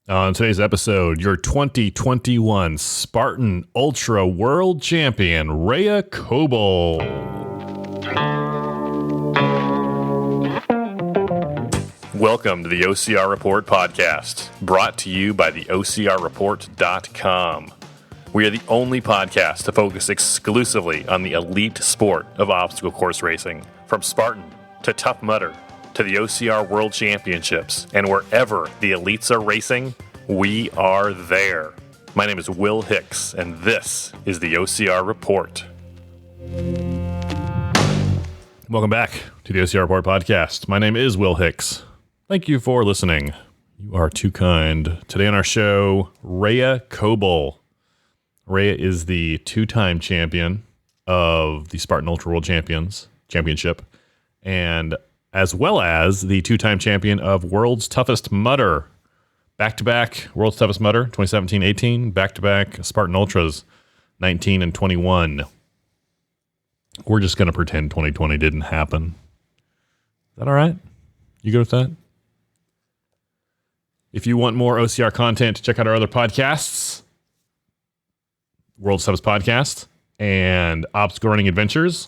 On today's episode, your 2021 Spartan Ultra World Champion, Rea Kolbl. Welcome to the OCR Report podcast, brought to you by the OCRReport.com. We are the only podcast to focus exclusively on the elite sport of obstacle course racing, from Spartan to Tough Mudder to the OCR World Championships, and wherever the elites are racing, we are there. My name is Will Hicks, and this is the OCR Report. Welcome back to the OCR Report podcast. My name is Will Hicks. Thank you for listening. You are too kind. Today on our show, Rea Kolbl. Rea is the two-time champion of the Spartan Ultra World Championship, and as well as the two-time champion of World's Toughest Mudder. Back-to-back World's Toughest Mudder, 2017-18. Back-to-back Spartan Ultras, 19 and 21. We're just going to pretend 2020 didn't happen. Is that all right? You good with that? If you want more OCR content, check out our other podcasts. World's Toughest Podcast and Obstacle Running Adventures.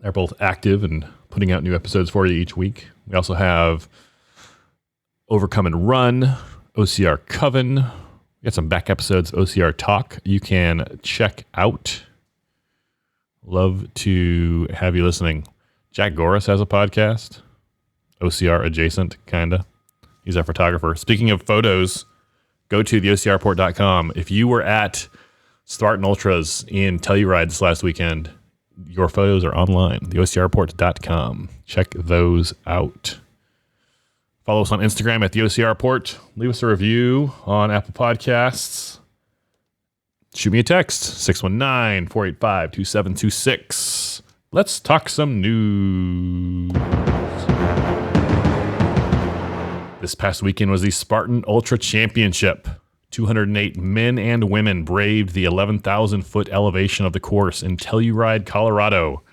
They're both active and putting out new episodes for you each week. We also have Overcome and Run, OCR Coven. We got some back episodes of OCR Talk you can check out. Love to have you listening. Jack Goris has a podcast, OCR adjacent, kinda. He's our photographer. Speaking of photos, go to theocrreport.com. If you were at Spartan Ultras in Telluride this last weekend, your photos are online, theocrreport.com. Check those out. Follow us on Instagram at the OCR Report. Leave us a review on Apple Podcasts. Shoot me a text, 619-485-2726. Let's talk some news. This past weekend was the Spartan Ultra Championship. 208 men and women braved the 11,000-foot elevation of the course in Telluride, Colorado,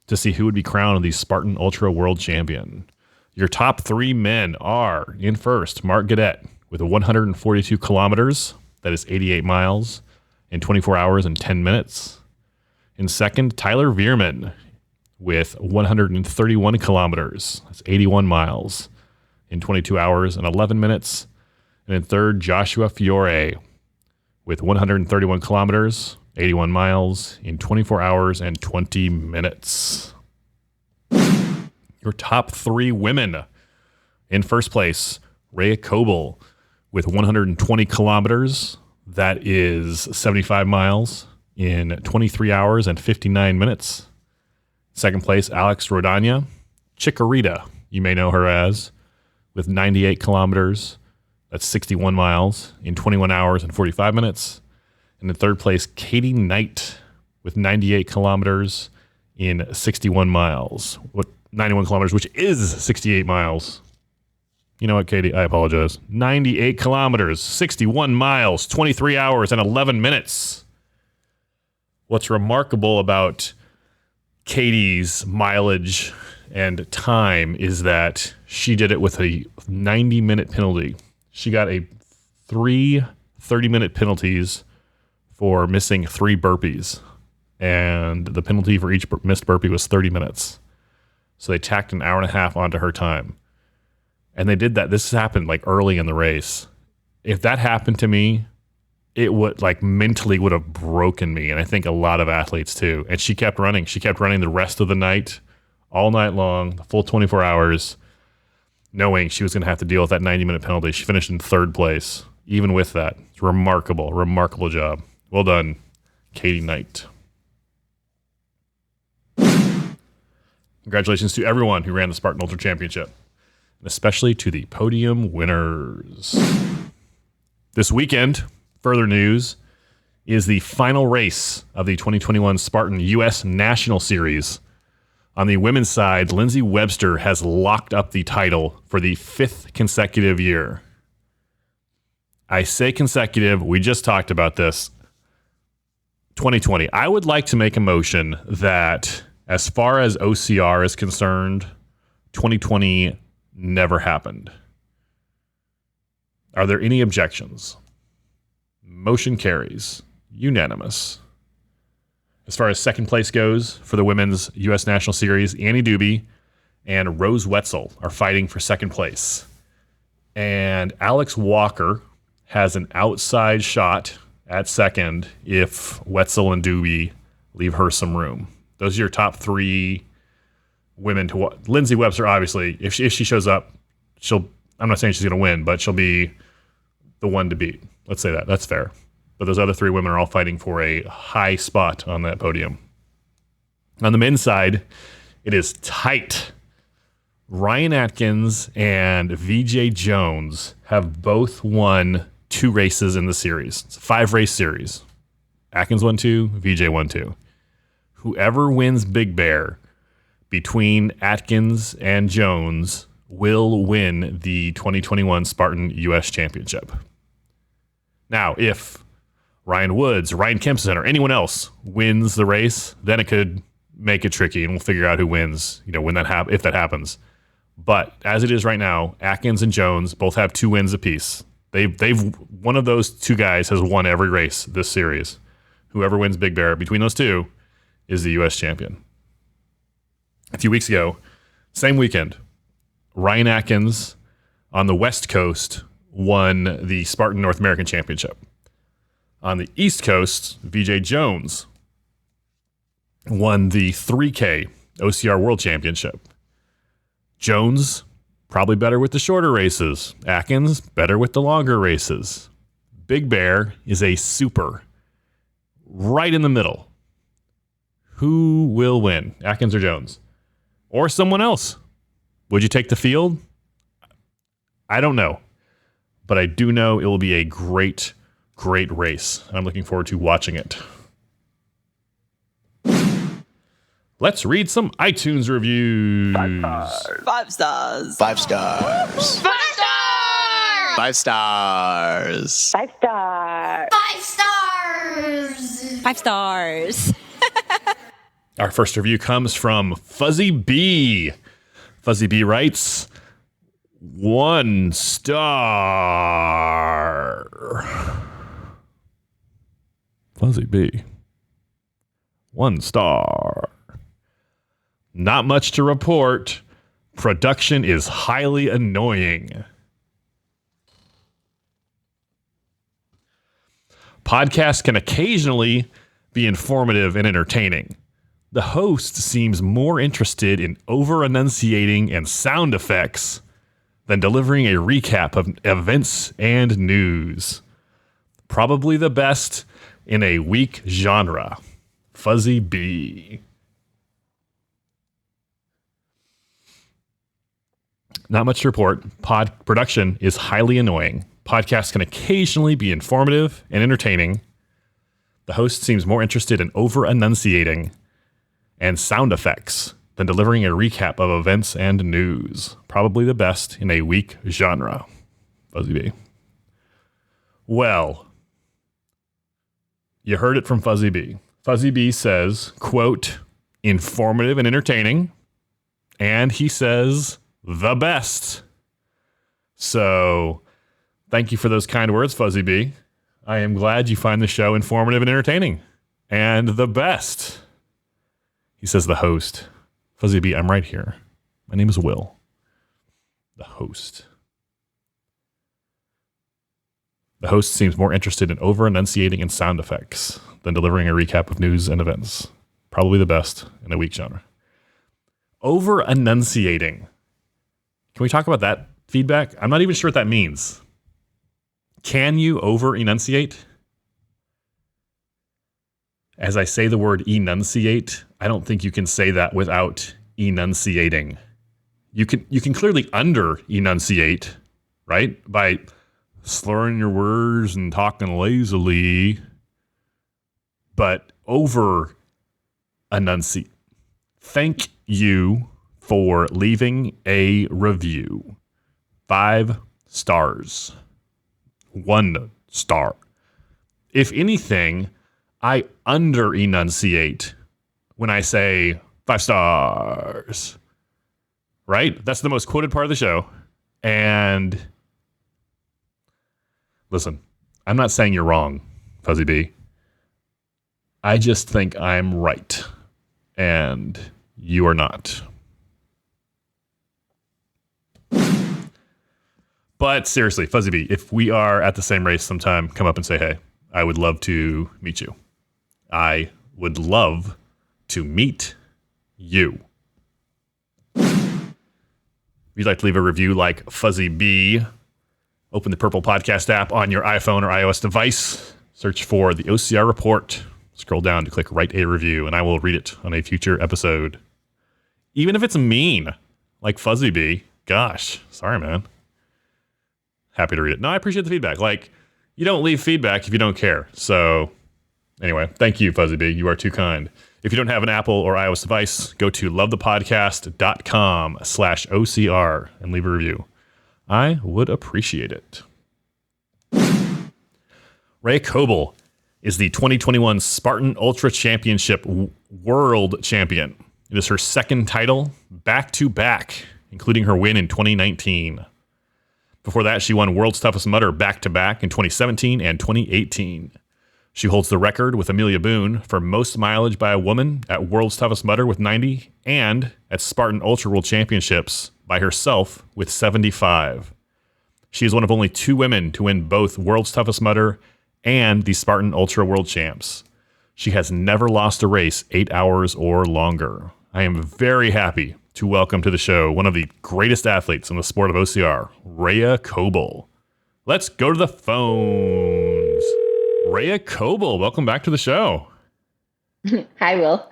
to see who would be crowned the Spartan Ultra World Champion. Your top three men are, in first, Mark Gadet with 142 kilometers, that is 88 miles, in 24 hours and 10 minutes. In second, Tyler Veerman with 131 kilometers, that's 81 miles, in 22 hours and 11 minutes. And in third, Joshua Fiore with 131 kilometers, 81 miles, in 24 hours and 20 minutes. Your top three women. In first place, Rea Kolbl with 120 kilometers, that is 75 miles, in 23 hours and 59 minutes. Second place, Alex Rodania, Chikorita, you may know her as, with 98 kilometers, that's 61 miles, in 21 hours and 45 minutes. And in third place, Katie Knight with 98 kilometers in 61 miles. 91 kilometers, which is 68 miles. You know what, Katie? I apologize. 98 kilometers, 61 miles, 23 hours, and 11 minutes. What's remarkable about Katie's mileage and time is that she did it with a 90-minute penalty. She got three 30-minute penalties for missing 3 burpees. And the penalty for each missed burpee was 30 minutes. So they tacked an hour and a half onto her time. And they did that. This happened like early in the race. If that happened to me, it would mentally would have broken me. And I think a lot of athletes too. And she kept running. She kept running the rest of the night, all night long, the full 24 hours, knowing she was going to have to deal with that 90-minute penalty. She finished in third place, even with that. It's remarkable, remarkable job. Well done, Katie Knight. Congratulations to everyone who ran the Spartan Ultra Championship, and especially to the podium winners. This weekend, further news, is the final race of the 2021 Spartan U.S. National Series. On the women's side, Lindsay Webster has locked up the title for the 5th consecutive year. I say consecutive, we just talked about this. 2020. I would like to make a motion that as far as OCR is concerned, 2020 never happened. Are there any objections? Motion carries. Unanimous. As far as second place goes for the women's U.S. National Series, Annie Doobie and Rose Wetzel are fighting for second place. And Alex Walker has an outside shot at second if Wetzel and Doobie leave her some room. Those are your top three women to watch. Lindsay Webster, obviously, if she shows up, I'm not saying she's going to win, but she'll be the one to beat. Let's say that. That's fair. But those other three women are all fighting for a high spot on that podium. On the men's side, it is tight. Ryan Atkins and Veejay Jones have both won 2 races in the series. It's a 5-race series. Atkins won 2, Veejay won 2. Whoever wins Big Bear between Atkins and Jones will win the 2021 Spartan U.S. Championship. Now, if Ryan Woods, Ryan Kempson, or anyone else wins the race, then it could make it tricky, and we'll figure out who wins, when if that happens. But as it is right now, Atkins and Jones both have 2 wins apiece. They've one of those 2 guys has won every race this series. Whoever wins Big Bear between those 2 is the U.S. champion. A few weeks ago, same weekend, Ryan Atkins on the West Coast won the Spartan North American Championship. On the East Coast, Veejay Jones won the 3K OCR World Championship. Jones, probably better with the shorter races. Atkins, better with the longer races. Big Bear is a super. Right in the middle. Who will win? Atkins or Jones? Or someone else? Would you take the field? I don't know. But I do know it will be a great, great race. I'm looking forward to watching it. Let's read some iTunes reviews. 5 stars. 5 stars. 5 stars. 5 stars. 5 stars. 5 stars. 5 stars. Our first review comes from Fuzzy B. Fuzzy B writes, 1 star. Fuzzy B. 1 star. Not much to report. Production is highly annoying. Podcasts can occasionally be informative and entertaining. The host seems more interested in over-enunciating and sound effects than delivering a recap of events and news. Probably the best in a weak genre. Fuzzy B. Not much to report. Production is highly annoying. Podcasts can occasionally be informative and entertaining. The host seems more interested in over-enunciating and sound effects than delivering a recap of events and news. Probably the best in a weak genre. Fuzzy B. Well, you heard it from Fuzzy B. Fuzzy B says, quote, informative and entertaining. And he says, the best. So, thank you for those kind words, Fuzzy B. I am glad you find the show informative and entertaining. And the best. He says the host. Fuzzy B, I'm right here. My name is Will. The host. The host seems more interested in over-enunciating and sound effects than delivering a recap of news and events. Probably the best in a weak genre. Over-enunciating. Can we talk about that feedback? I'm not even sure what that means. Can you over-enunciate? As I say the word enunciate, I don't think you can say that without enunciating. You can clearly under-enunciate, right? By slurring your words and talking lazily. But over-enunciate. Thank you for leaving a review. 5 stars. 1 star. If anything, I under-enunciate when I say 5 stars. Right? That's the most quoted part of the show. And Listen, I'm not saying you're wrong, Fuzzy B. I just think I'm right, and you are not. But seriously, Fuzzy B, if we are at the same race sometime, come up and say, hey, I would love to meet you. I would love to meet you. If you'd like to leave a review like Fuzzy B, open the Purple Podcast app on your iPhone or iOS device, search for the OCR report, scroll down to click Write a Review, and I will read it on a future episode. Even if it's mean, like Fuzzy B, gosh, sorry, man. Happy to read it. No, I appreciate the feedback. Like, you don't leave feedback if you don't care. So anyway, thank you, Fuzzy B. You are too kind. If you don't have an Apple or iOS device, go to lovethepodcast.com/OCR and leave a review. I would appreciate it. Rea Kolbl is the 2021 Spartan Ultra Championship World Champion. It is her second title back-to-back, including her win in 2019. Before that, she won World's Toughest Mudder back-to-back in 2017 and 2018. She holds the record with Amelia Boone for most mileage by a woman at World's Toughest Mudder with 90 and at Spartan Ultra World Championships by herself with 75. She is one of only 2 women to win both World's Toughest Mudder and the Spartan Ultra World Champs. She has never lost a race 8 hours or longer. I am very happy to welcome to the show one of the greatest athletes in the sport of OCR, Rea Kolbl. Let's go to the phones. Rea Kolbl, welcome back to the show. Hi, Will.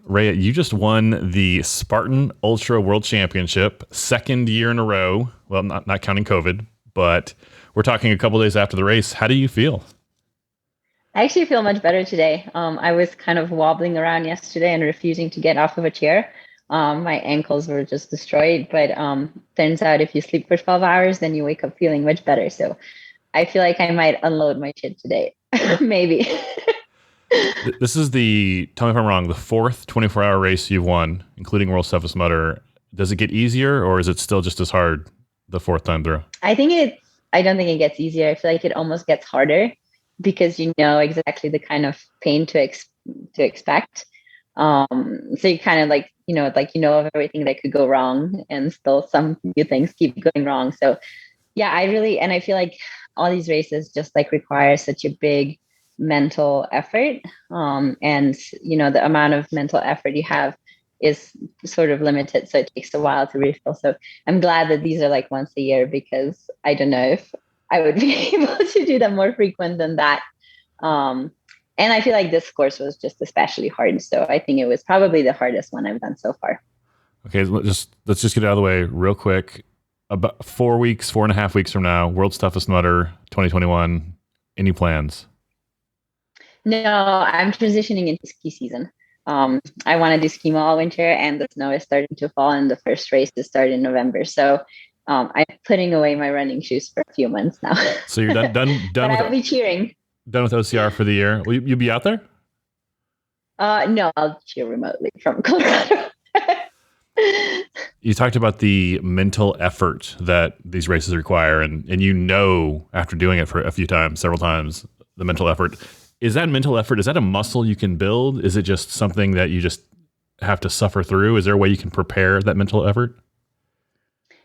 Rea, you just won the Spartan Ultra World Championship, second year in a row. Well, not counting COVID, but we're talking a couple days after the race. How do you feel? I actually feel much better today. I was kind of wobbling around yesterday and refusing to get off of a chair. My ankles were just destroyed, but turns out if you sleep for 12 hours, then you wake up feeling much better. So I feel like I might unload my shit today. Maybe. This is tell me if I'm wrong, the 4th 24-hour race you've won, including World's Toughest Mudder. Does it get easier, or is it still just as hard the 4th time through? I don't think it gets easier. I feel like it almost gets harder because you know exactly the kind of pain to expect. So you kind of of everything that could go wrong, and still some few things keep going wrong. So yeah, I feel like all these races just require such a big mental effort. And the amount of mental effort you have is sort of limited. So it takes a while to refill. So I'm glad that these are once a year, because I don't know if I would be able to do them more frequent than that. And I feel like this course was just especially hard. So I think it was probably the hardest one I've done so far. Okay, let's just get it out of the way real quick. About 4.5 weeks from now, World's Toughest Mudder 2021. Any plans? No, I'm transitioning into ski season. I want to do ski all winter, and the snow is starting to fall, and the first race is starting in November. So I'm putting away my running shoes for a few months now. So you're done but I'll be cheering. Done with OCR for the year. Will you be out there? No, I'll cheer remotely from Colorado. You talked about the mental effort that these races require, and after doing it for a few times, several times, the mental effort. Is that mental effort, is that a muscle you can build? Is it just something that you just have to suffer through? Is there a way you can prepare that mental effort?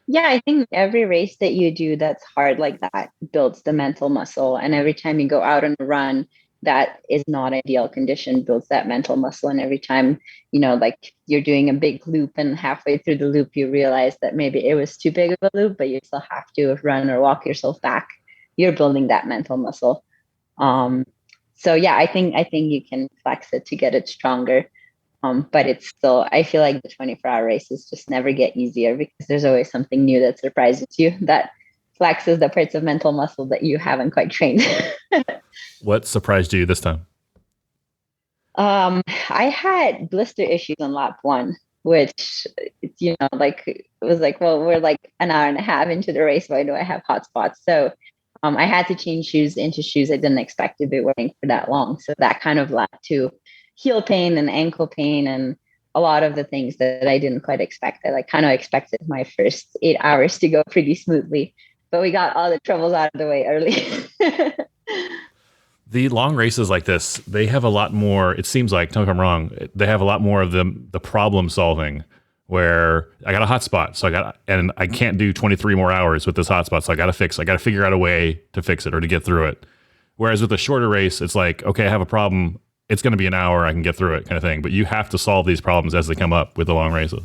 Yeah, I think every race that you do that's hard like that builds the mental muscle. And every time you go out on a run that is not ideal condition builds that mental muscle. And every time, you're doing a big loop and halfway through the loop, you realize that maybe it was too big of a loop, but you still have to run or walk yourself back. You're building that mental muscle. So yeah, I think you can flex it to get it stronger. But it's still, I feel like the 24-hour races just never get easier because there's always something new that surprises you, that flexes the parts of mental muscle that you haven't quite trained. What surprised you this time? I had blister issues on lap 1, which, it was well, we're an hour and a half into the race. Why do I have hot spots? So I had to change shoes into shoes I didn't expect to be wearing for that long. So that kind of led to heel pain and ankle pain and a lot of the things that I didn't quite expect. I kind of expected my first 8 hours to go pretty smoothly. but we got all the troubles out of the way early. The long races like this, they have a lot more, it seems like, don't get me wrong, they have a lot more of the problem solving where I got a hotspot. And I can't do 23 more hours with this hotspot. So I got to figure out a way to fix it or to get through it. Whereas with a shorter race, it's like, okay, I have a problem. It's going to be an hour. I can get through it kind of thing. But you have to solve these problems as they come up with the long races.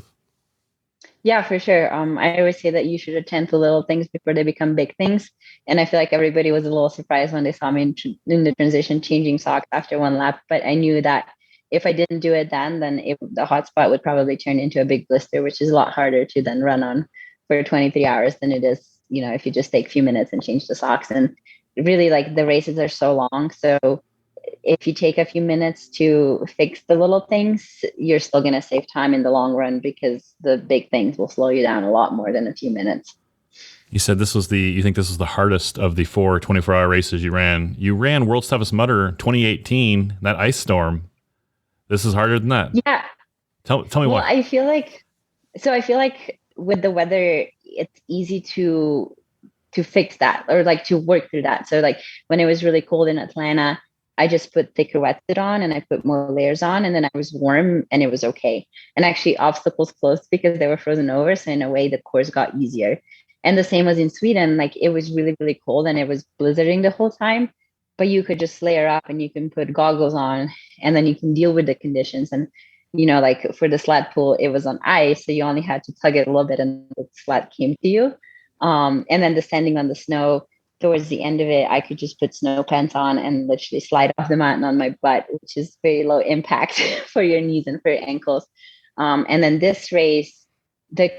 Yeah, for sure. I always say that you should attend to little things before they become big things. And I feel like everybody was a little surprised when they saw me in the transition changing socks after one lap. But I knew that if I didn't do it then the hot spot would probably turn into a big blister, which is a lot harder to then run on for 23 hours than it is, if you just take a few minutes and change the socks. And really, like, the races are so long. So if you take a few minutes to fix the little things, you're still going to save time in the long run because the big things will slow you down a lot more than a few minutes. You said you think this was the hardest of the 4 24-hour races you ran. You ran World's Toughest Mudder 2018, that ice storm. This is harder than that. Yeah. Tell me why. I feel like with the weather, it's easy to fix that or like to work through that. So like when it was really cold in Atlanta, I just put thicker wetsuit on and I put more layers on, and then I was warm and it was okay. And actually obstacles closed because they were frozen over. So in a way, the course got easier. And the same was in Sweden. Like, it was really, really cold and it was blizzarding the whole time, but you could just layer up and you can put goggles on and then you can deal with the conditions. And, like for the sled pull, it was on ice. So you only had to tug it a little bit and the sled came to you. And then descending on the snow, towards the end of it, I could just put snow pants on and literally slide off the mountain on my butt, which is very low impact for your knees and for your ankles. And then this race, the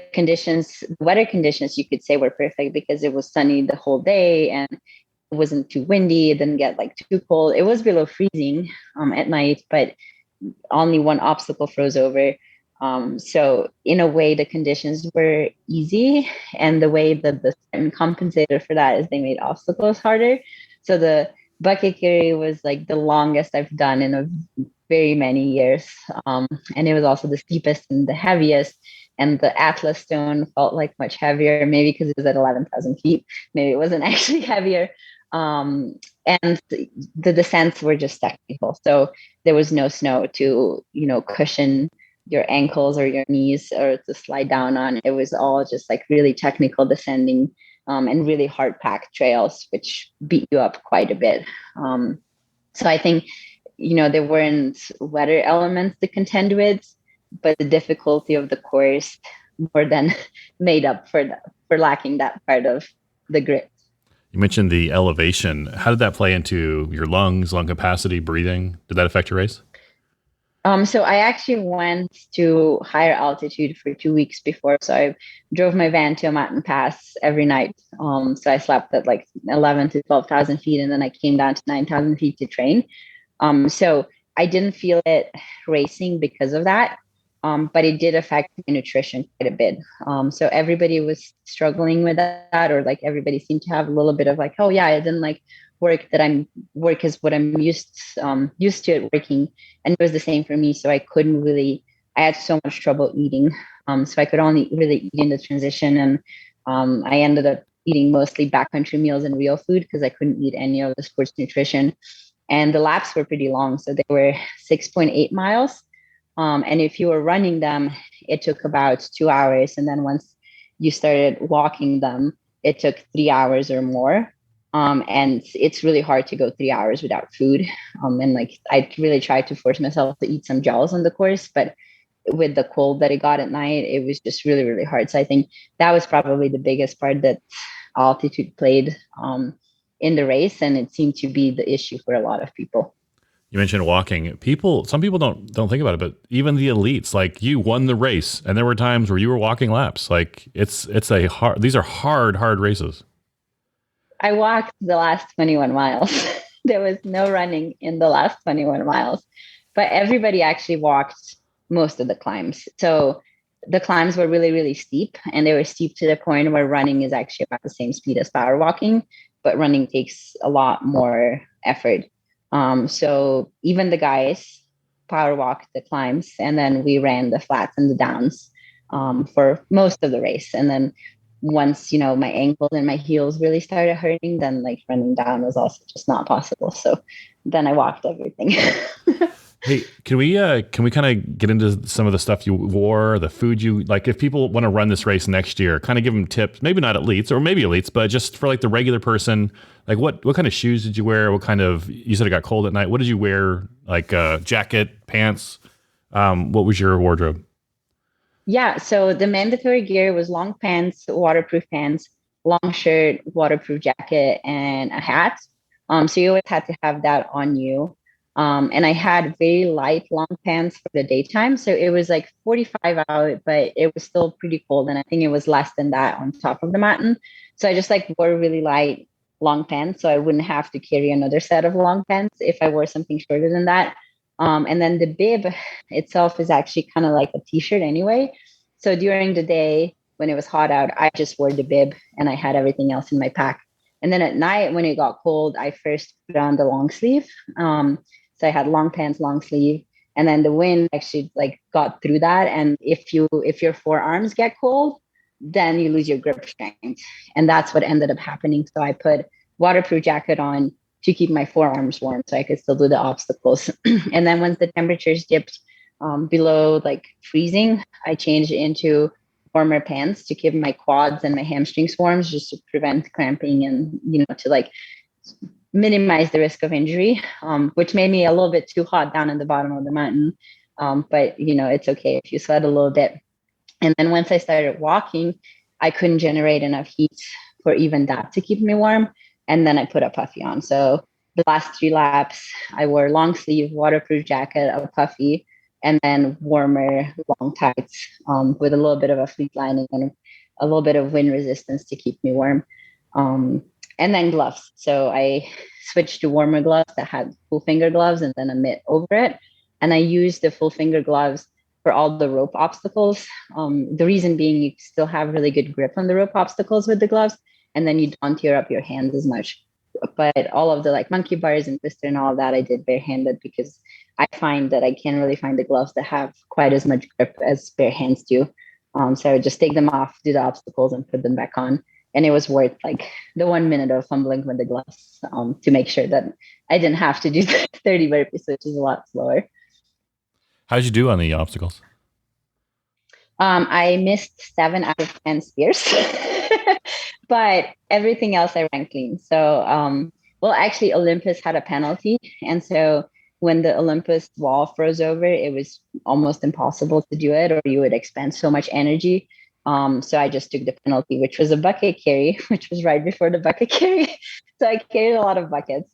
weather conditions, you could say, were perfect because it was sunny the whole day and it wasn't too windy. It didn't get like too cold. It was below freezing at night, but only one obstacle froze over. So in a way, the conditions were easy, and the way that the Spartan compensated for that is they made obstacles harder. So the bucket carry was like the longest I've done in a very many years. And it was also the steepest and the heaviest. And the Atlas stone felt like much heavier, maybe because it was at 11,000 feet. Maybe it wasn't actually heavier. And the descents were just technical. So there was no snow to, cushion your ankles or your knees or to slide down on. It was all just like really technical descending and really hard packed trails, which beat you up quite a bit. So I think, there weren't weather elements to contend with, but the difficulty of the course more than made up for lacking that part of the grit. You mentioned the elevation. How did that play into your lungs, lung capacity, breathing? Did that affect your race? So I actually went to higher altitude for 2 weeks before. So I drove my van to a mountain pass every night. So I slept at like 11 to 12,000 feet, and then I came down to 9,000 feet to train. So I didn't feel it racing because of that. But it did affect my nutrition quite a bit. So everybody was struggling with that, or like everybody seemed to have a little bit of like, oh yeah, I didn't like work is what I'm used to it working. And it was the same for me. So I had so much trouble eating. So I could only really eat in the transition. And I ended up eating mostly backcountry meals and real food because I couldn't eat any of the sports nutrition. And the laps were pretty long. So they were 6.8 miles. And if you were running them, it took about 2 hours. And then once you started walking them, it took 3 hours or more. And it's really hard to go 3 hours without food. And like, I really tried to force myself to eat some gels on the course, but with the cold that it got at night, it was just really, really hard. So I think that was probably the biggest part that altitude played in the race. And it seemed to be the issue for a lot of people. You mentioned walking. Some people don't think about it, but even the elites, like you won the race, and there were times where you were walking laps. Like these are hard races. I walked the last 21 miles. There was no running in the last 21 miles, but everybody actually walked most of the climbs. So the climbs were really, really steep, and they were steep to the point where running is actually about the same speed as power walking, but running takes a lot more effort. So even the guys power walked the climbs, and then we ran the flats and the downs for most of the race. And then once, my ankles and my heels really started hurting, then like running down was also just not possible. So then I walked everything. Hey, can we kind of get into some of the stuff you wore, the food you like? If people want to run this race next year, kind of give them tips. Maybe not elites, or maybe elites, but just for like the regular person. Like what kind of shoes did you wear? What kind of, you said it got cold at night. What did you wear? Like jacket, pants. What was your wardrobe? Yeah, so the mandatory gear was long pants, waterproof pants, long shirt, waterproof jacket, and a hat. So you always had to have that on you. And I had very light long pants for the daytime. So it was like 45 out, but it was still pretty cold. And I think it was less than that on top of the mountain. So I just like wore really light long pants so I wouldn't have to carry another set of long pants if I wore something shorter than that. And then the bib itself is actually kind of like a t-shirt anyway. So during the day when it was hot out, I just wore the bib and I had everything else in my pack. And then at night when it got cold, I first put on the long sleeve. So I had long pants, long sleeve, and then the wind actually like got through that. And if your forearms get cold, then you lose your grip strength. And that's what ended up happening. So I put waterproof jacket on to keep my forearms warm so I could still do the obstacles. And then once the temperatures dipped below like freezing, I changed into warmer pants to keep my quads and my hamstrings warm, just to prevent cramping and, to like minimize the risk of injury, which made me a little bit too hot down in the bottom of the mountain. But, it's okay if you sweat a little bit. And then once I started walking, I couldn't generate enough heat for even that to keep me warm. And then I put a puffy on. So the last 3 laps, I wore long sleeve, waterproof jacket, a puffy, and then warmer long tights with a little bit of a fleece lining and a little bit of wind resistance to keep me warm. And then gloves. So I switched to warmer gloves that had full finger gloves and then a mitt over it. And I used the full finger gloves for all the rope obstacles. The reason being you still have really good grip on the rope obstacles with the gloves, and then you don't tear up your hands as much. But all of the like monkey bars and twister and all of that I did barehanded because I find that I can't really find the gloves that have quite as much grip as bare hands do. So I would just take them off, do the obstacles and put them back on. And it was worth like the 1 minute of fumbling with the gloves to make sure that I didn't have to do 30 burpees, which is a lot slower. How did you do on the obstacles? I missed 7 out of 10 spears, but everything else I ran clean. So, actually Olympus had a penalty. And so when the Olympus wall froze over, it was almost impossible to do it, or you would expend so much energy. So I just took the penalty, which was a bucket carry, which was right before the bucket carry. So I carried a lot of buckets.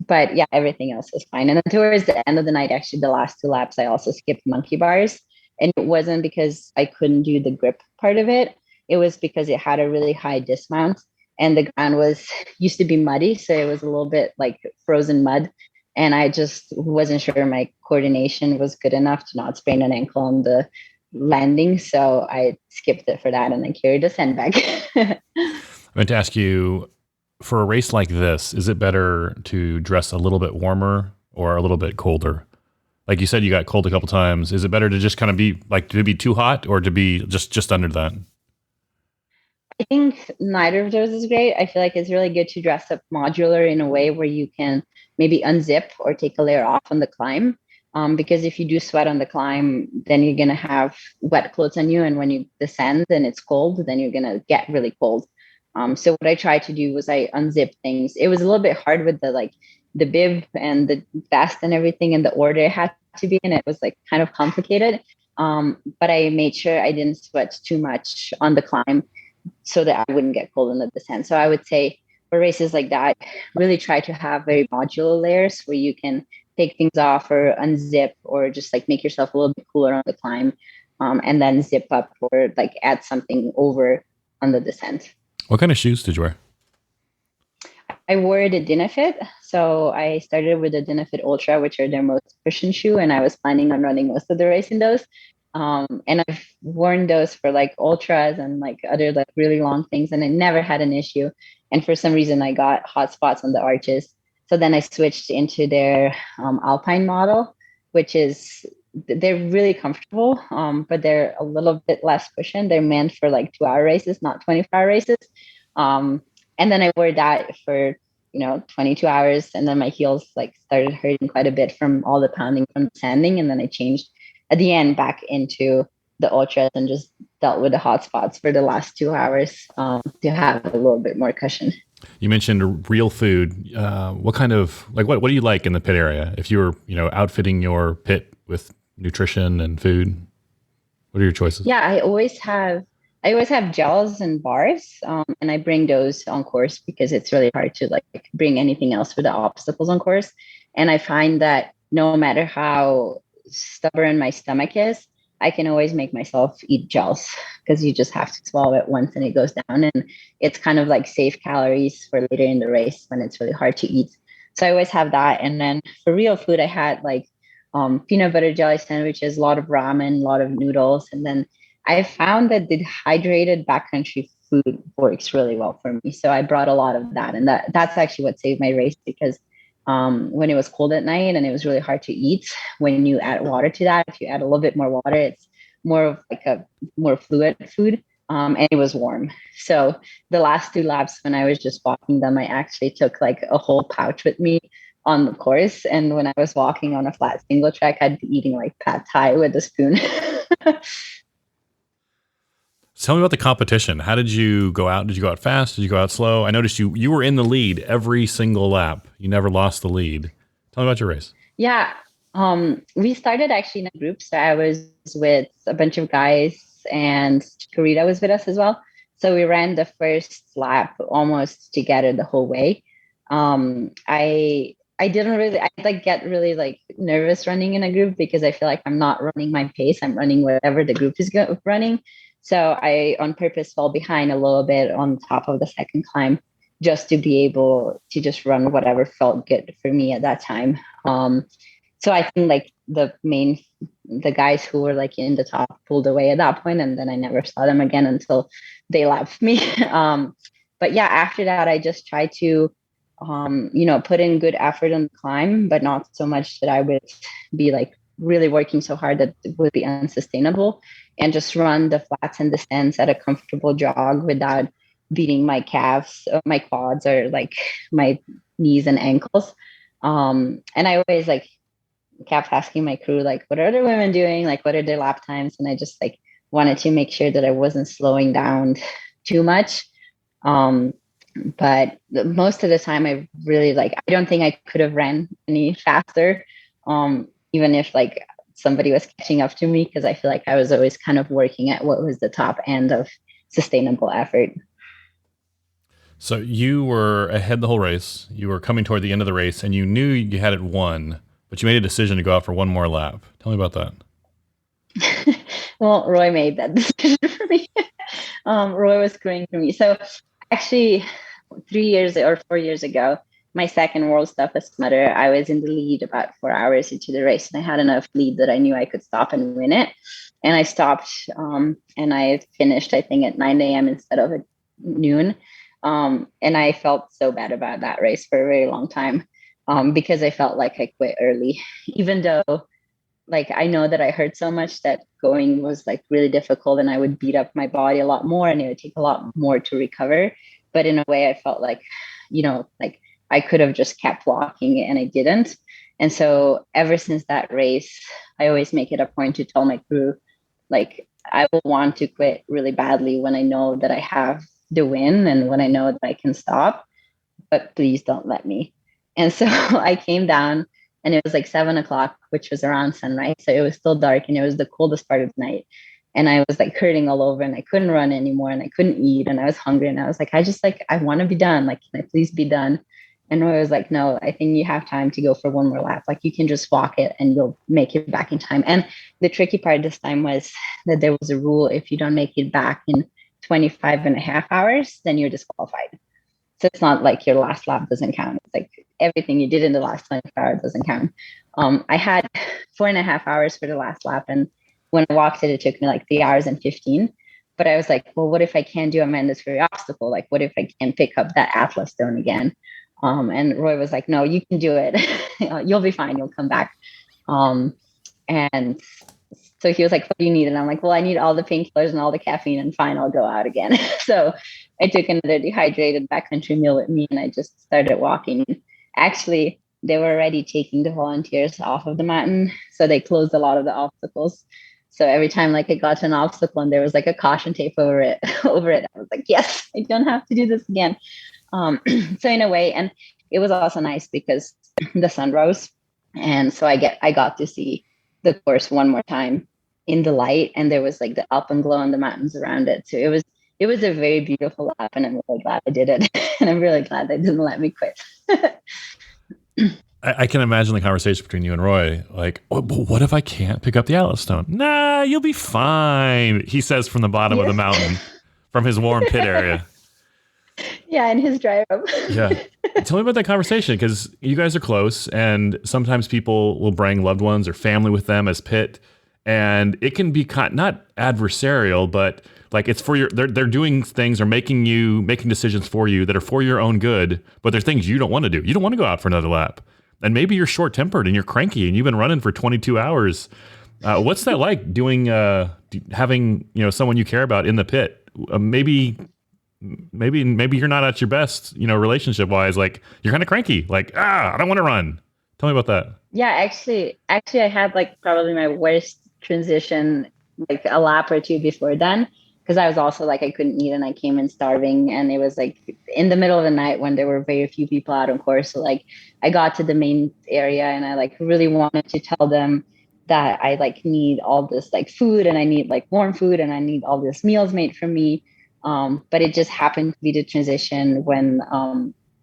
But yeah, everything else was fine. And then towards the end of the night, actually the last 2 laps, I also skipped monkey bars. And it wasn't because I couldn't do the grip part of it. It was because it had a really high dismount and the ground used to be muddy. So it was a little bit like frozen mud. And I just wasn't sure my coordination was good enough to not sprain an ankle on the landing. So I skipped it for that and then carried a sandbag. I meant to ask you, for a race like this, is it better to dress a little bit warmer or a little bit colder? Like you said, you got cold a couple times. Is it better to just kind of be like, to be too hot or to be just under that? I think neither of those is great. I feel like it's really good to dress up modular in a way where you can maybe unzip or take a layer off on the climb. Because if you do sweat on the climb, then you're going to have wet clothes on you. And when you descend and it's cold, then you're going to get really cold. So what I tried to do was I unzipped things. It was a little bit hard with the bib and the vest and everything and the order it had to be in. It was like kind of complicated. But I made sure I didn't sweat too much on the climb so that I wouldn't get cold in the descent. So I would say for races like that, really try to have very modular layers where you can take things off or unzip or just like make yourself a little bit cooler on the climb and then zip up or like add something over on the descent. What kind of shoes did you wear? I wore the Dynafit. So I started with the Dynafit Ultra, which are their most cushion shoe. And I was planning on running most of the race in those. And I've worn those for like ultras and like other like really long things. And I never had an issue. And for some reason, I got hot spots on the arches. So then I switched into their Alpine model, which is they're really comfortable, but they're a little bit less cushioned. They're meant for like 2-hour races, not 24-hour races. And then I wore that for 22 hours, and then my heels like started hurting quite a bit from all the pounding from the sanding, and then I changed at the end back into the ultras and just dealt with the hot spots for the last 2 hours to have a little bit more cushion. You mentioned real food. What kind of what do you like in the pit area? If you were outfitting your pit with nutrition and food, what are your choices? Yeah, I always have gels and bars, and I bring those on course because it's really hard to like bring anything else for the obstacles on course. And I find that no matter how stubborn my stomach is, I can always make myself eat gels because you just have to swallow it once and it goes down. And it's kind of like save calories for later in the race when it's really hard to eat. So I always have that. And then for real food, I had like peanut butter jelly sandwiches, a lot of ramen, a lot of noodles. And then I found that dehydrated backcountry food works really well for me. So I brought a lot of that. And that's actually what saved my race because when it was cold at night and it was really hard to eat, when you add water to that, if you add a little bit more water, it's more of like a more fluid food. And it was warm. So the last 2 laps, when I was just walking them, I actually took like a whole pouch with me on the course. And when I was walking on a flat single track, I'd be eating like pad thai with a spoon. Tell me about the competition. How did you go out? Did you go out fast? Did you go out slow? I noticed you were in the lead every single lap. You never lost the lead. Tell me about your race. Yeah. We started actually in a group. So I was with a bunch of guys and Karita was with us as well. So we ran the first lap almost together the whole way. I get really like nervous running in a group because I feel like I'm not running my pace. I'm running whatever the group is running. So I on purpose fell behind a little bit on top of the second climb just to be able to just run whatever felt good for me at that time. So I think like the guys who were like in the top pulled away at that point, and then I never saw them again until they left me. But yeah, after that, I just tried to, put in good effort on the climb, but not so much that I would be like really working so hard that it would be unsustainable, and just run the flats and descents at a comfortable jog without beating my calves, or my quads, or like my knees and ankles. And I always like kept asking my crew, like, what are other women doing? Like, what are their lap times? And I just like wanted to make sure that I wasn't slowing down too much. But most of the time I really I don't think I could have ran any faster. Even if like somebody was catching up to me, because I feel like I was always kind of working at what was the top end of sustainable effort. So you were ahead the whole race. You were coming toward the end of the race and you knew you had it won, but you made a decision to go out for one more lap. Tell me about that. Well, Roy made that decision for me. Roy was screwing for me. So actually 3 years or 4 years ago, my second world's toughest mudder, I was in the lead about 4 hours into the race, and I had enough lead that I knew I could stop and win it. And I stopped, and I finished, I think, at 9 a.m. instead of at noon. And I felt so bad about that race for a very long time, because I felt like I quit early, even though like I know that I hurt so much that going was like really difficult, and I would beat up my body a lot more, and it would take a lot more to recover. But in a way, I felt like, like I could have just kept walking, and I didn't. And so ever since that race, I always make it a point to tell my crew, like, I will want to quit really badly when I know that I have the win and when I know that I can stop, but please don't let me. And so I came down, and it was like 7:00, which was around sunrise. So it was still dark, and it was the coldest part of the night. And I was like hurting all over, and I couldn't run anymore, and I couldn't eat, and I was hungry. And I was like, I want to be done. Like, can I please be done? And Roy was like, no, I think you have time to go for one more lap. Like, you can just walk it and you'll make it back in time. And the tricky part this time was that there was a rule: if you don't make it back in 25 and a half hours, then you're disqualified. So it's not like your last lap doesn't count. It's like everything you did in the last 24 hours doesn't count. I had 4.5 hours for the last lap. And when I walked it took me like 3 hours and 15. But I was like, well, what if I can't do a mandatory obstacle? Like, what if I can't pick up that Atlas stone again? And Roy was like, no, you can do it. You'll be fine. You'll come back. And so he was like, what do you need? And I'm like, well, I need all the painkillers and all the caffeine, and fine, I'll go out again. So I took another dehydrated backcountry meal with me, and I just started walking. Actually, they were already taking the volunteers off of the mountain. So they closed a lot of the obstacles. So every time like I got to an obstacle and there was like a caution tape over it, I was like, yes, I don't have to do this again. So in a way, and it was also nice because the sun rose. And so I got to see the course one more time in the light, and there was like the alpenglow and the mountains around it. So it was a very beautiful lap, and I'm really glad I did it. And I'm really glad they didn't let me quit. I can imagine the conversation between you and Roy. Like, what if I can't pick up the Atlas stone? Nah, you'll be fine. He says from the bottom of the mountain, from his warm pit area. Yeah, in his dry robe. Yeah. Tell me about that conversation, because you guys are close, and sometimes people will bring loved ones or family with them as pit, and it can be not adversarial, but like it's for your, they're doing things or making decisions for you that are for your own good, but they're things you don't want to do. You don't want to go out for another lap. And maybe you're short-tempered and you're cranky and you've been running for 22 hours. What's that like doing, having, someone you care about in the pit? Maybe you're not at your best, relationship wise. Like you're kind of cranky. Like, I don't want to run. Tell me about that. Yeah, actually, I had like probably my worst transition like a lap or two before then, because I was also like I couldn't eat and I came in starving, and it was like in the middle of the night when there were very few people out on course. So like I got to the main area and I like really wanted to tell them that I like need all this like food, and I need like warm food, and I need all this meals made for me. But it just happened to be the transition when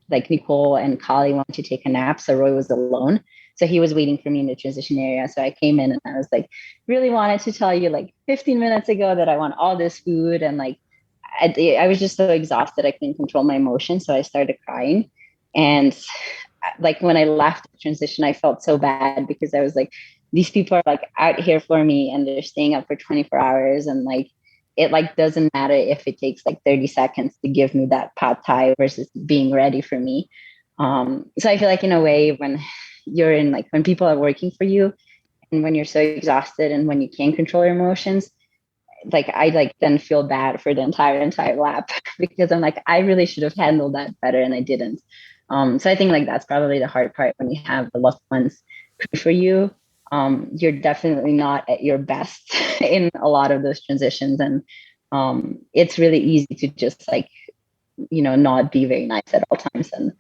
like Nicole and Kali wanted to take a nap. So Roy was alone. So he was waiting for me in the transition area. So I came in and I was like, really wanted to tell you like 15 minutes ago that I want all this food. And like, I was just so exhausted. I couldn't control my emotions. So I started crying. And like when I left the transition, I felt so bad because I was like, these people are like out here for me and they're staying up for 24 hours. And like, it like doesn't matter if it takes like 30 seconds to give me that pad thai versus being ready for me. So I feel like in a way when you're in like when people are working for you and when you're so exhausted and when you can't control your emotions, like I like then feel bad for the entire lap because I'm like, I really should have handled that better and I didn't. So I think like that's probably the hard part when you have the loved ones for you. You're definitely not at your best in a lot of those transitions. And it's really easy to just like, not be very nice at all times. And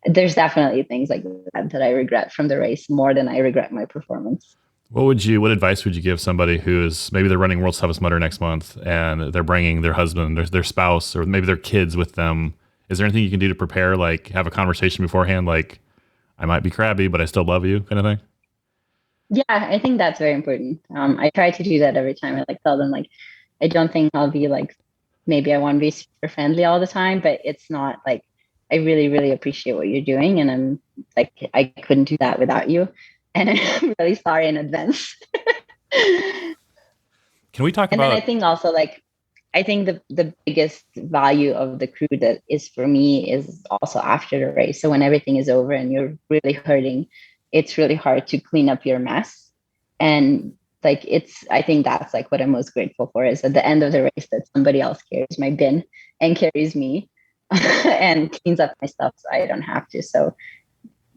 there's definitely things like that I regret from the race more than I regret my performance. What advice would you give somebody who is maybe they're running World's Toughest Mudder next month and they're bringing their husband, their spouse, or maybe their kids with them? Is there anything you can do to prepare, like have a conversation beforehand, like I might be crabby, but I still love you kind of thing? Yeah, I think that's very important. I try to do that every time. I like tell them like, I don't think I'll be like, maybe I want to be super friendly all the time, but it's not like, I really, really appreciate what you're doing. And I'm like, I couldn't do that without you. And I'm really sorry in advance. Can we talk about? And then I think also like, I think the biggest value of the crew that is for me is also after the race. So when everything is over and you're really hurting, it's really hard to clean up your mess. And like, I think that's like what I'm most grateful for is at the end of the race that somebody else carries my bin and carries me and cleans up my stuff so I don't have to. So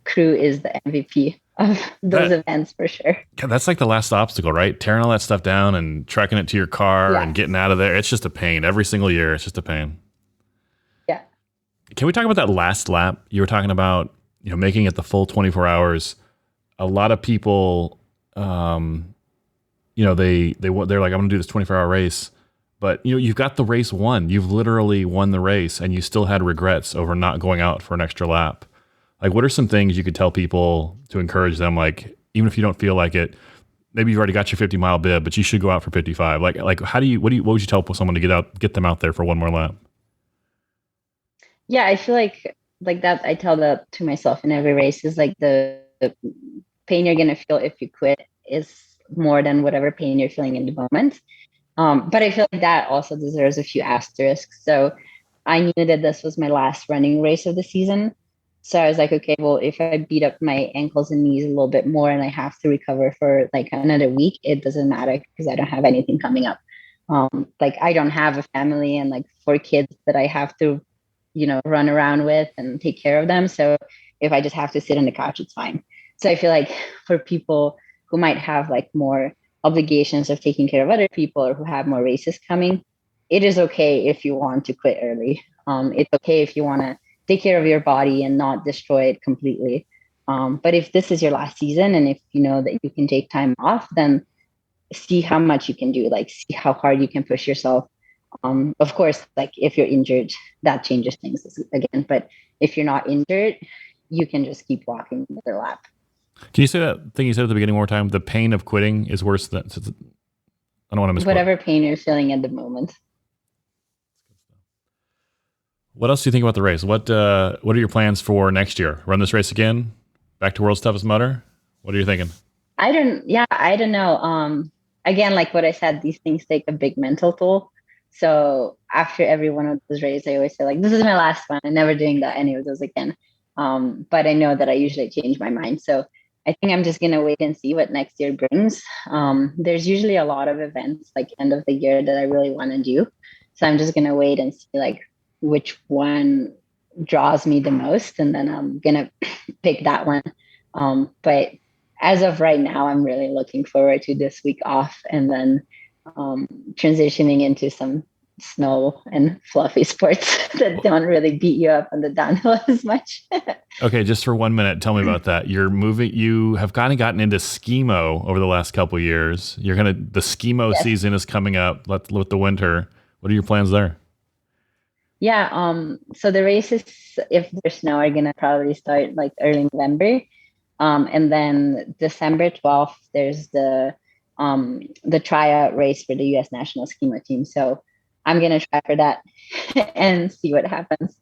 crew is the MVP of those events for sure. That's like the last obstacle, right? Tearing all that stuff down and trekking it to your car and getting out of there. It's just a pain. Every single year, it's just a pain. Yeah. Can we talk about that last lap? You were talking about, making it the full 24 hours. A lot of people, they're like, I'm going to do this 24-hour race. But, you've got the race won. You've literally won the race and you still had regrets over not going out for an extra lap. Like, what are some things you could tell people to encourage them? Like, even if you don't feel like it, maybe you've already got your 50-mile bib, but you should go out for 55. Like, what would you tell someone to get them out there for one more lap? Yeah, I feel like that. I tell that to myself in every race is like the pain you're going to feel if you quit is more than whatever pain you're feeling in the moment. But I feel like that also deserves a few asterisks. So I knew that this was my last running race of the season. So I was like, okay, well, if I beat up my ankles and knees a little bit more and I have to recover for like another week, it doesn't matter because I don't have anything coming up. Like I don't have a family and like 4 kids that I have to, run around with and take care of them. So if I just have to sit on the couch, it's fine. So I feel like for people who might have like more obligations of taking care of other people or who have more races coming, it is okay if you want to quit early. It's okay if you want to take care of your body and not destroy it completely. But if this is your last season and if you know that you can take time off, then see how much you can do, like see how hard you can push yourself. Of course, like if you're injured, that changes things again. But if you're not injured, you can just keep walking another lap. Can you say that thing you said at the beginning one more time? The pain of quitting is worse than, I don't want to misquote. Whatever pain you're feeling at the moment. What else do you think about the race? What are your plans for next year? Run this race again? Back to World's Toughest Mudder? What are you thinking? I don't know. Again, like what I said, these things take a big mental toll. So after every one of those races, I always say like, this is my last one. I'm never doing that any of those again. But I know that I usually change my mind. So I think I'm just going to wait and see what next year brings. There's usually a lot of events like end of the year that I really want to do. So I'm just going to wait and see like which one draws me the most. And then I'm going to pick that one. But as of right now, I'm really looking forward to this week off and then transitioning into some snow and fluffy sports that don't really beat you up on the downhill as much. Okay, just for 1 minute, tell me about that. You have kind of gotten into skimo over the last couple of years. The skimo season is coming up with the winter. What are your plans there? Yeah, so the races, if there's snow, are gonna probably start like early November. And then December 12th, there's the tryout race for the U.S. national skimo team. So I'm going to try for that and see what happens.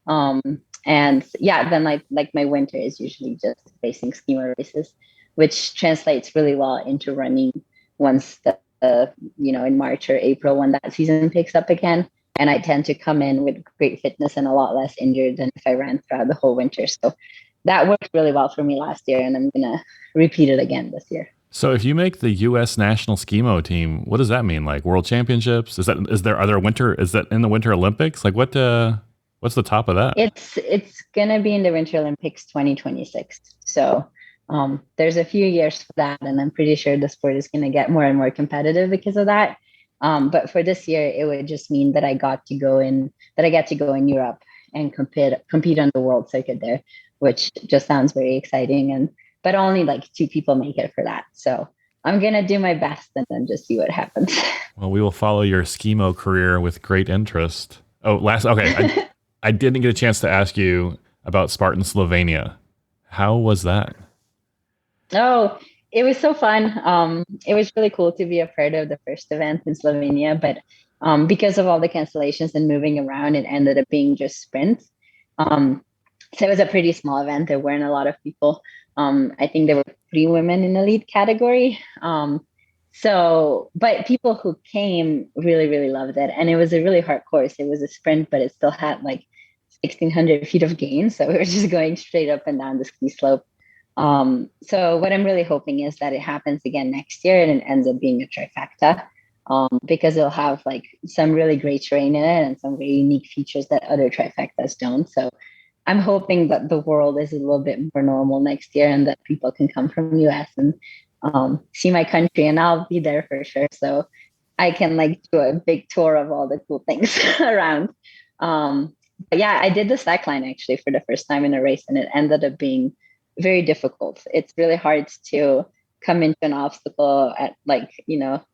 And yeah, then like my winter is usually just racing skimo races, which translates really well into running once in March or April when that season picks up again. And I tend to come in with great fitness and a lot less injured than if I ran throughout the whole winter. So that worked really well for me last year, and I'm going to repeat it again this year. So if you make the U.S. national skimo team, what does that mean? Like World Championships? Is that in the Winter Olympics? Like what's the top of that? It's going to be in the Winter Olympics 2026. So there's a few years for that, and I'm pretty sure the sport is going to get more and more competitive because of that. But for this year, it would just mean that I get to go in Europe and compete on the world circuit there, which just sounds very exciting. But only like 2 people make it for that. So I'm going to do my best and then just see what happens. Well, we will follow your skimo career with great interest. I didn't get a chance to ask you about Spartan Slovenia. How was that? Oh, it was so fun. It was really cool to be a part of the first event in Slovenia, but because of all the cancellations and moving around, it ended up being just sprints. So it was a pretty small event. There weren't a lot of people. I think there were 3 women in the lead category. But people who came really, really loved it. And it was a really hard course. It was a sprint, but it still had like 1,600 feet of gain. So we were just going straight up and down the ski slope. So what I'm really hoping is that it happens again next year and it ends up being a trifecta. Because it'll have like some really great terrain in it and some very unique features that other trifectas don't. So I'm hoping that the world is a little bit more normal next year and that people can come from the US and see my country, and I'll be there for sure. So I can like do a big tour of all the cool things around. But yeah, I did the slack line actually for the first time in a race, and it ended up being very difficult. It's really hard to come into an obstacle at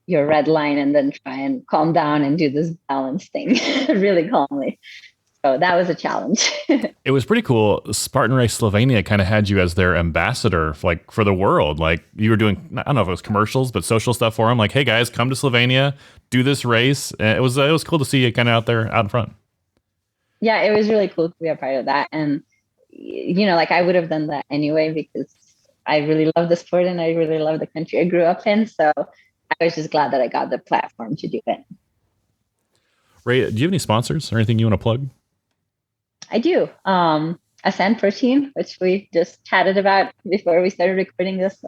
your red line and then try and calm down and do this balance thing really calmly. So that was a challenge. It was pretty cool. Spartan Race Slovenia kind of had you as their ambassador for the world. Like you were doing, I don't know if it was commercials, but social stuff for them. Like, hey guys, come to Slovenia, do this race. And it was cool to see you kind of out there out in front. Yeah, it was really cool to be a part of that. And, I would have done that anyway because I really love the sport and I really love the country I grew up in. So I was just glad that I got the platform to do it. Ray, do you have any sponsors or anything you want to plug? I do. Ascent protein, which we just chatted about before we started recording this.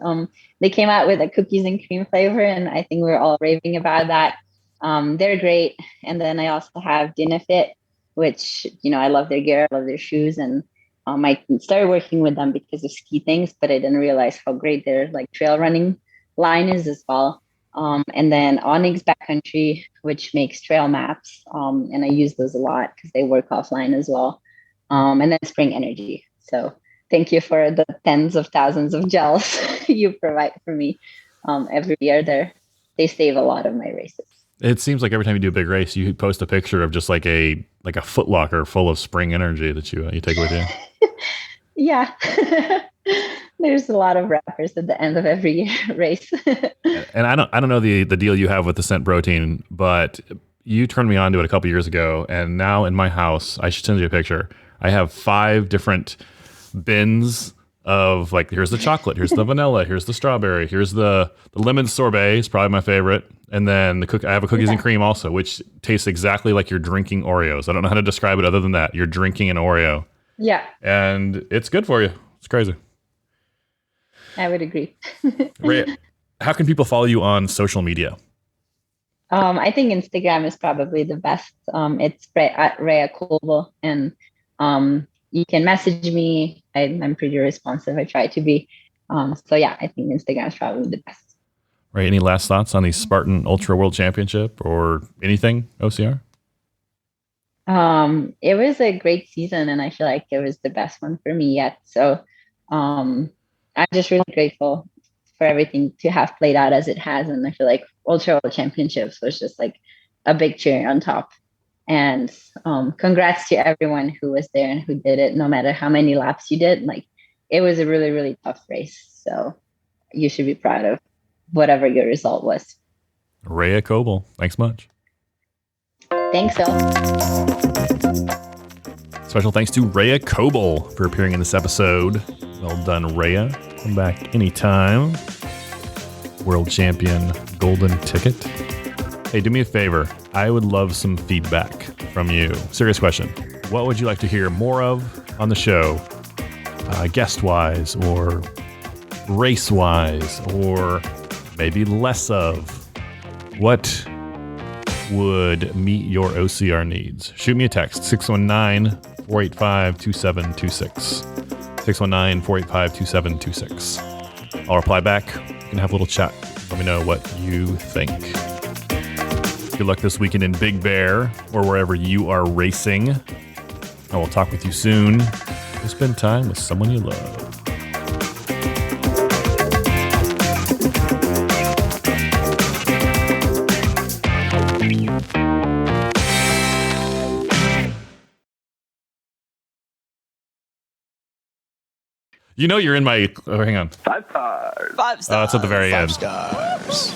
They came out with a cookies and cream flavor, and I think we're all raving about that. They're great. And then I also have Dynafit, which, I love their gear, I love their shoes, and I started working with them because of ski things, but I didn't realize how great their like trail running line is as well. And then Onyx Backcountry, which makes trail maps, and I use those a lot because they work offline as well. And then Spring Energy. So thank you for the tens of thousands of gels you provide for me every year. They save a lot of my races. It seems like every time you do a big race, you post a picture of just like a Foot Locker full of Spring Energy that you take with you. Yeah. There's a lot of wrappers at the end of every race. And I don't know the deal you have with the Scent protein, but you turned me on to it a couple years ago, and now in my house, I should send you a picture. I have 5 different bins of like, here's the chocolate, here's the vanilla, here's the strawberry, here's the lemon sorbet is probably my favorite, and then I have a cookies and cream also, which tastes exactly like you're drinking Oreos. I don't know how to describe it other than that. You're drinking an Oreo. Yeah. And it's good for you. It's crazy. I would agree. Rea, how can people follow you on social media? I think Instagram is probably the best. It's at Rea Kolbl, and you can message me. I'm pretty responsive. I try to be. So yeah, I think Instagram is probably the best. Rea, any last thoughts on the Spartan Ultra World Championship or anything OCR? It was a great season, and I feel like it was the best one for me yet. So I'm just really grateful for everything to have played out as it has. And I feel like Ultra World Championships was just like a big cherry on top. And congrats to everyone who was there and who did it, no matter how many laps you did. Like, it was a really, really tough race. So you should be proud of whatever your result was. Rea Kolbl, thanks much. Thanks, Phil. Special thanks to Rea Kolbl for appearing in this episode. Well done, Rea. Come back anytime. World champion golden ticket. Hey, do me a favor. I would love some feedback from you. Serious question. What would you like to hear more of on the show? Guest-wise or race-wise or maybe less of? What would meet your OCR needs? Shoot me a text, 619-485-2726. 619-485-2726. I'll reply back. We can have a little chat. Let me know what you think. Good luck this weekend in Big Bear or wherever you are racing. I will talk with you soon. Go spend time with someone you love. You know you're in my... Oh, hang on. 5 stars. 5 stars. It's at the very 5 end. stars.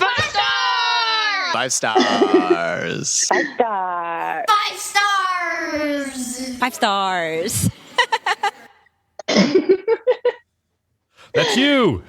5 stars. 5 stars. 5 stars. 5 stars. 5 stars. That's you!